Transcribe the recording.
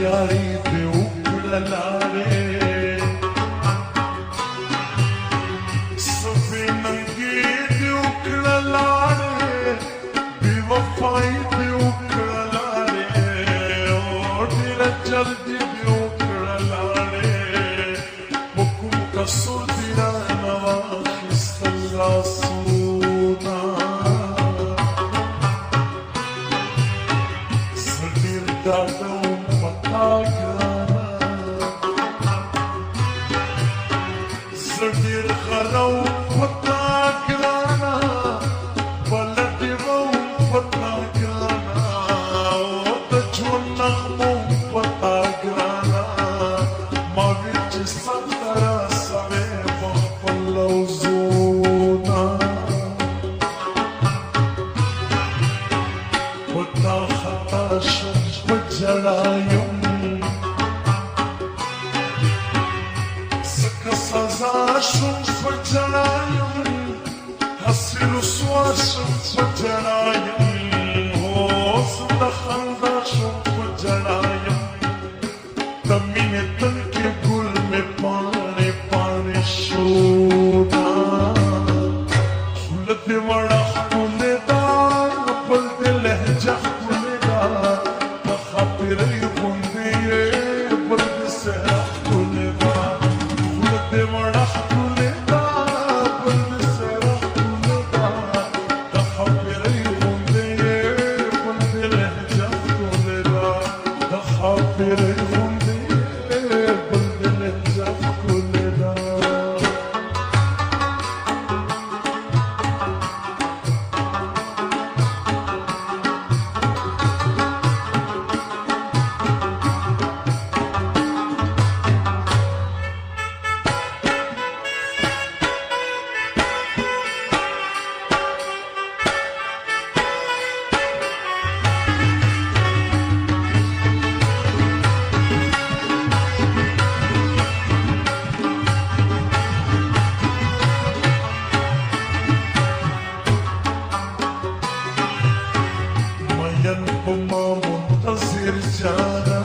यारी दे उकड़ा लारे सफे नंगे दे उकड़ा लारे बेवफाई दे उकड़ा लारे और तेरा जल्दी दे उकड़ा लारे मुकुम का सुदिरा नवाखिस अल्लाह सूना सदीर दादा زدير خلو فتاكرانا بلدي رو فتاكرانا وتجون نغمو فتاكرانا ما بيج سندرا سوي بخبلو زونا وتا خطاش وجرايم سازاشم فجرایم حسیل و سواشم فجرایم حسن خنداشم فجرایم دمین تن کے گل میں پانے پانے شونا خلد وڑا خونه دار بلد لہجہ خونه دار تخبر گندی بلد سہرہ خونه دار بڑا خونه دا بل سرا خونه دا تخبري غنده بل لهجه خونه دا تخبري غنده بل لهجه خونه دا مين بما منتظر جانا